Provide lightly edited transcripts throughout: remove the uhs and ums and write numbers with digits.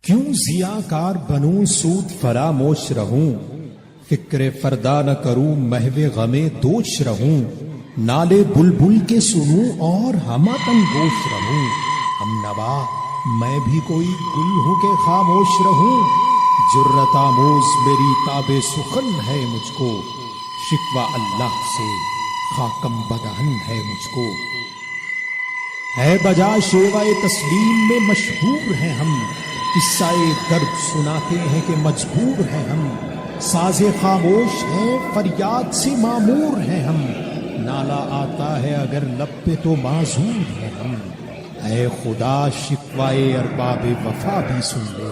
کیوں ضیاءکار بنوں سود فراموش رہوں، فکر فردا نہ کروں محو غمے دوش رہوں، نالے بلبل کے سنوں اور ہماتن گوش رہوں، ہم نوا میں بھی کوئی گل ہوں کہ خاموش رہوں، جرت آموز میری تاب سخن ہے مجھ کو، شکوہ اللہ سے خاکم بدہن ہے مجھ کو، ہے بجا شیوہ تسلیم میں مشہور ہیں ہم، قصہ درد سناتے ہیں کہ مجبور ہیں ہم، ساز خاموش ہیں فریاد سے معمور ہیں ہم، نالا آتا ہے اگر لب پہ تو معذور ہیں ہم، اے خدا شکوائے ارباب وفا بھی سن لے،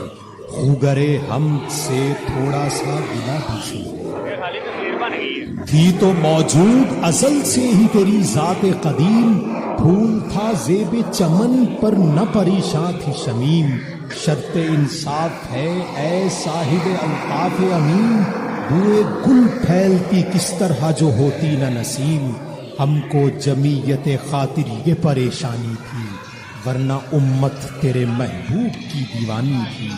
خوگرے حمد سے تھوڑا سا گلہ بھی سن لے، تھی تو موجود ازل سے ہی تیری ذات قدیم، پھول تھا زیب چمن پر نہ پریشاں تھی شمیم، شرط انصاف ہے اے صاحب الطاف امین، بوئے گل پھیلتی کس طرح جو ہوتی نہ نسیم، ہم کو جمیت خاطر یہ پریشانی تھی، ورنہ امت تیرے محبوب کی دیوانی تھی،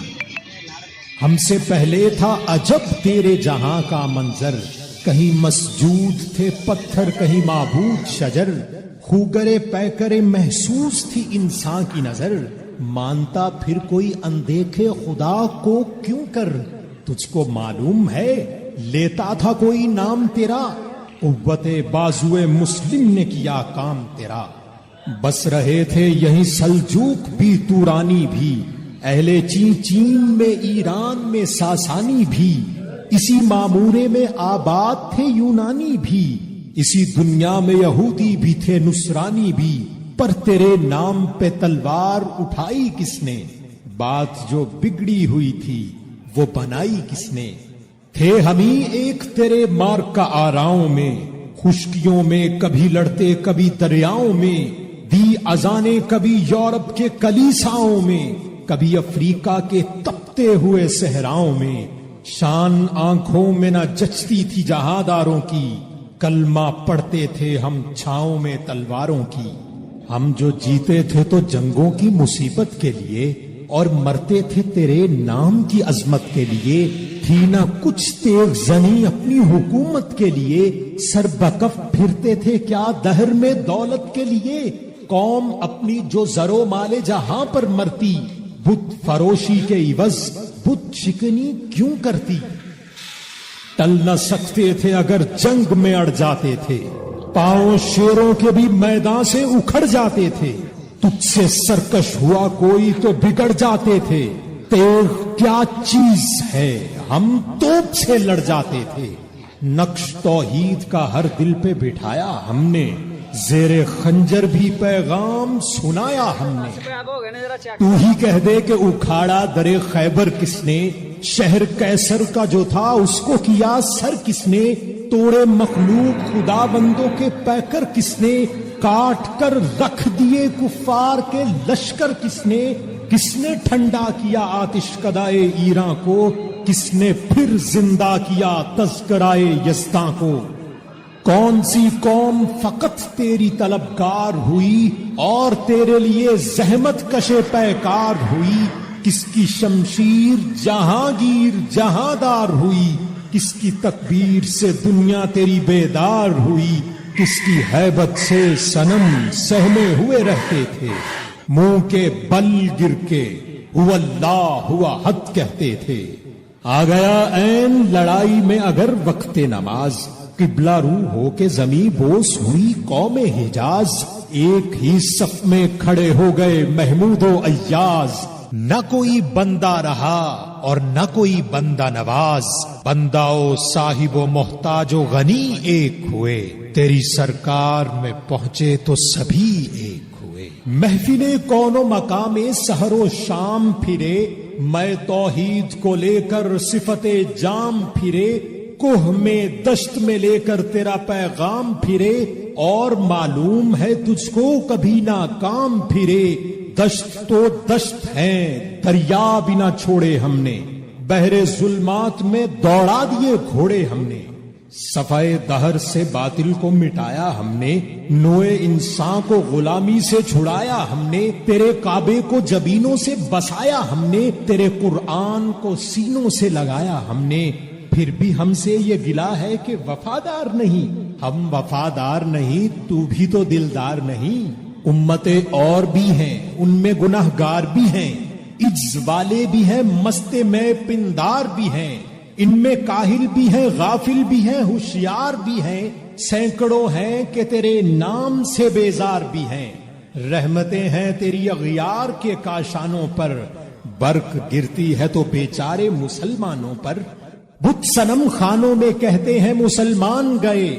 ہم سے پہلے تھا عجب تیرے جہاں کا منظر، کہیں مسجود تھے پتھر کہیں معبود شجر، خوگرے پیکرے محسوس تھی انسان کی نظر، مانتا پھر کوئی اندیکھے خدا کو کیوں کر، تجھ کو معلوم ہے لیتا تھا کوئی نام تیرا، قوت بازوئے مسلم نے کیا کام تیرا، بس رہے تھے یہیں سلجوق بھی تورانی بھی، اہل چین میں ایران میں ساسانی بھی، اسی معمورے میں آباد تھے یونانی بھی، اسی دنیا میں یہودی بھی تھے نصرانی بھی، پر تیرے نام پہ تلوار اٹھائی کس نے، بات جو بگڑی ہوئی تھی وہ بنائی کس نے، تھے ہمیں ایک تیرے مار کا آراؤں میں، خشکیوں میں کبھی لڑتے کبھی دریاؤں میں، دی اذانے کبھی یورپ کے کلیساؤں میں، کبھی افریقہ کے تپتے ہوئے صحراؤں میں، شان آنکھوں میں نہ جچتی تھی جہاداروں کی، کلمہ پڑھتے تھے ہم چھاؤں میں تلواروں کی، ہم جو جیتے تھے تو جنگوں کی مصیبت کے لیے، اور مرتے تھے تیرے نام کی عظمت کے لیے، تھی نہ کچھ تیغ زنی اپنی حکومت کے لیے، سر بکف پھرتے تھے کیا دہر میں دولت کے لیے، قوم اپنی جو زر و مال جہاں پر مرتی، بت فروشی کے عوض بت شکنی کیوں کرتی، ٹل نہ سکتے تھے اگر جنگ میں اڑ جاتے تھے، پاؤں شیروں کے بھی میدان سے اکھڑ جاتے تھے، تجھ سے سرکش ہوا کوئی تو بگڑ جاتے تھے، تیغ کیا چیز ہے ہم توپ سے لڑ جاتے تھے، نقش توحید کا ہر دل پہ بٹھایا ہم نے، زیر خنجر بھی پیغام سنایا ہم نے، تو ہی کہہ دے کہ اکھاڑا در خیبر کس نے، شہر کیسر کا جو تھا اس کو کیا سر کس نے، توڑے مخلوق خدا بندوں کے پیکر کس نے، کاٹ کر رکھ دیے کفار کے لشکر کس نے ٹھنڈا کیا آتش کدائے ایراں کو، کس نے پھر زندہ کیا تذکرائے یزداں کو، کون سی قوم فقط تیری طلبگار ہوئی اور تیرے لیے زحمت کشے پیکار ہوئی، کس کی شمشیر جہانگیر جہاندار ہوئی، کس کی تکبیر سے دنیا تیری بیدار ہوئی، کس کی ہیبت سے صنم سہمے ہوئے رہتے تھے، منہ کے بل گر کے ہوا اللہ ہوا حد کہتے تھے، آ گیا عین لڑائی میں اگر وقت نماز، قبلہ رو ہو کے زمیں بوس ہوئی قوم حجاز، ایک ہی صف میں کھڑے ہو گئے محمود و ایاز، نہ کوئی بندہ رہا اور نہ کوئی بندہ نواز، بندہ و صاحب و محتاج و غنی ایک ہوئے، تیری سرکار میں پہنچے تو سبھی ایک ہوئے، محفل کون و مقام سحر و شام پھرے، میں توحید کو لے کر صفت جام پھرے، کوہ میں دشت میں لے کر تیرا پیغام پھرے، اور معلوم ہے تجھ کو کبھی ناکام پھرے، دشت تو دشت ہیں دریا بھی نہ چھوڑے ہم نے، بحر ظلمات میں دوڑا دیے گھوڑے ہم نے، صفائے دہر سے باطل کو مٹایا ہم نے، نوئے انسان کو غلامی سے چھڑایا ہم نے، تیرے کعبے کو جبینوں سے بسایا ہم نے، تیرے قرآن کو سینوں سے لگایا ہم نے، پھر بھی ہم سے یہ گلا ہے کہ وفادار نہیں۔ ہم وفادار نہیں تو بھی تو دلدار نہیں۔ امتیں اور بھی ہیں، ان میں گناہگار بھی ہیں، عجز والے بھی ہیں، مست میں پندار بھی ہیں، ان میں کاہل بھی ہیں، غافل بھی ہیں، ہوشیار بھی ہیں، سینکڑوں ہیں کہ تیرے نام سے بیزار بھی ہیں۔ رحمتیں ہیں تیری اغیار کے کاشانوں پر، برق گرتی ہے تو بیچارے مسلمانوں پر۔ بت صنم خانوں میں کہتے ہیں مسلمان گئے،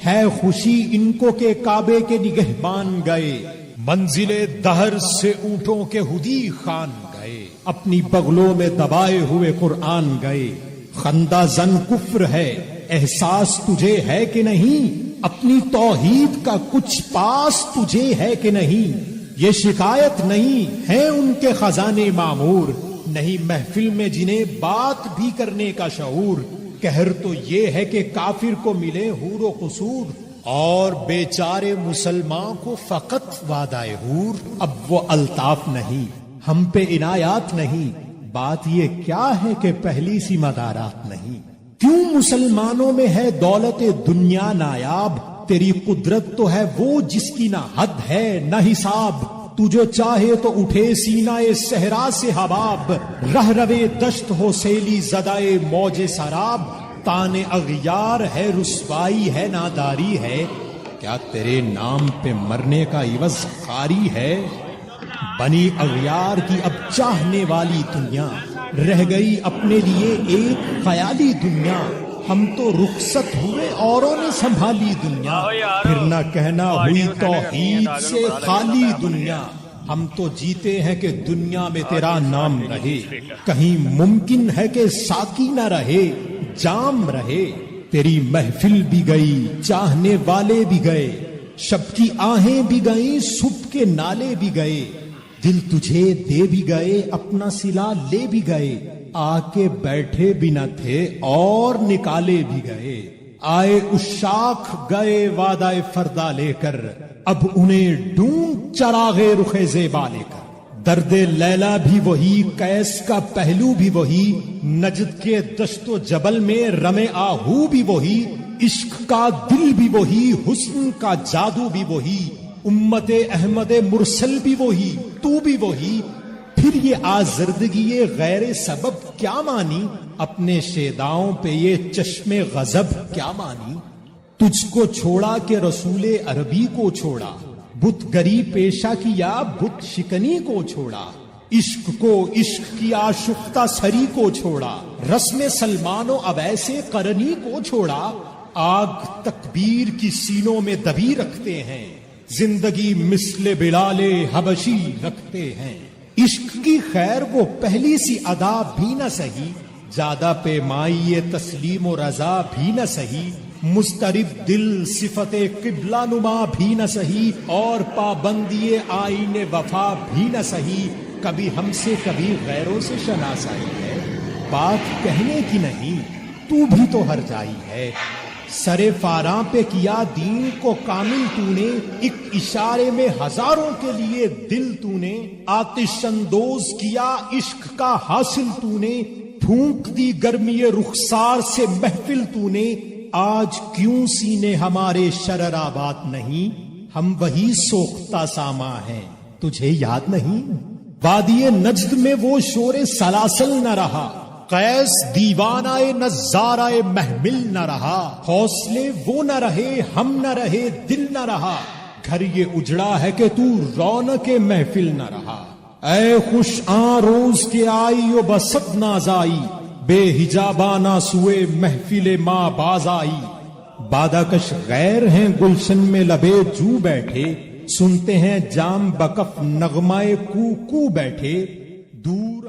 ہے خوشی ان کو کہ کعبے کے نگہبان گئے۔ منزل دہر سے اونٹوں کے ہدی خان گئے، اپنی بغلوں میں دبائے ہوئے قرآن گئے۔ خندہ زن کفر ہے، احساس تجھے ہے کہ نہیں؟ اپنی توحید کا کچھ پاس تجھے ہے کہ نہیں؟ یہ شکایت نہیں ہے ان کے خزانے معمور، نہیں محفل میں جنہیں بات بھی کرنے کا شعور۔ قہر تو یہ ہے کہ کافر کو ملے حور و قصور، اور بیچارے مسلمان کو فقط وعدائے حور۔ اب وہ الطاف نہیں، ہم پہ عنایات نہیں، بات یہ کیا ہے کہ پہلی سی مدارات نہیں۔ کیوں مسلمانوں میں ہے دولت دنیا نایاب؟ تیری قدرت تو ہے وہ جس کی نہ حد ہے نہ حساب۔ تو جو چاہے تو اٹھے سینہ صحرا سے حباب، رہ روے دشت ہو سیلی زدائے موج سراب۔ تان اغیار ہے، رسوائی ہے، ناداری ہے، کیا تیرے نام پہ مرنے کا عوض خاری ہے؟ بنی اغیار کی اب چاہنے والی دنیا، رہ گئی اپنے لیے ایک خیالی دنیا۔ ہم تو رخصت ہوئے اوروں نے سنبھالی دنیا، پھر نہ کہنا ہوئی توحید سے خالی دنیا۔ ہم تو جیتے ہیں کہ دنیا میں تیرا نام رہے، کہیں ممکن ہے کہ ساقی نہ رہے، جام رہے۔ تیری محفل بھی گئی، چاہنے والے بھی گئے، شب کی آہیں بھی گئیں، صبح کے نالے بھی گئے۔ دل تجھے دے بھی گئے، اپنا صلہ لے بھی گئے، آ کے بیٹھے بھی نہ تھے اور نکالے بھی گئے۔ آئے اشاق گئے وعدہ فردا لے کر، اب انہیں ڈھونڈ چراغے رخ زیبا لے کر۔ درد لیلا بھی وہی، قیس کا پہلو بھی وہی، نجد کے دشت و جبل میں رم آہو بھی وہی، عشق کا دل بھی وہی، حسن کا جادو بھی وہی، امت احمد مرسل بھی وہی، تو بھی وہی۔ پھر یہ آزردگی غیر سبب کیا مانی؟ اپنے شیداؤں پہ یہ چشم غضب کیا مانی؟ تجھ کو چھوڑا کہ رسول عربی کو چھوڑا، بت گری پیشہ کیا، بت شکنی کو چھوڑا، عشق کو عشق کی آشفتہ سری کو چھوڑا، رسم سلمان و اویسے قرنی کو چھوڑا۔ آگ تکبیر کی سینوں میں دبی رکھتے ہیں، زندگی مثل بلال حبشی رکھتے ہیں۔ عشق کی خیر وہ پہلی سی ادا بھی نہ سہی، زیادہ پیمائی تسلیم و رضا بھی نہ سہی، مضطرب دل صفت قبلہ نما بھی نہ سہی، اور پابندی آئین وفا بھی نہ سہی۔ کبھی ہم سے کبھی غیروں سے شناسائی ہے، بات کہنے کی نہیں، تو بھی تو ہر جائی ہے۔ سرے فاراں پہ کیا دین کو کامل تو نے، ایک اشارے میں ہزاروں کے لیے دل تو نے، آتش اندوز کیا عشق کا حاصل تو نے، پھونک دی گرمی رخسار سے محفل تو نے۔ آج کیوں سینے ہمارے شرر آباد نہیں؟ ہم وہی سوختہ ساما ہیں، تجھے یاد نہیں؟ وادی نجد میں وہ شور سلاسل نہ رہا، قیس دیوانہ نظارہ محمل نہ رہا، حوصلے وہ نہ رہے، ہم نہ رہے، دل نہ رہا، گھر یہ اجڑا ہے کہ تو رونق محفل نہ رہا۔ اے خوش آن روز کے آئی و بسط ناز آئی، بے حجابانہ سوئے محفل ماں باز آئی۔ باداکش غیر ہیں گلشن میں لبے جو بیٹھے، سنتے ہیں جام بکف نغمہ کو بیٹھے، دور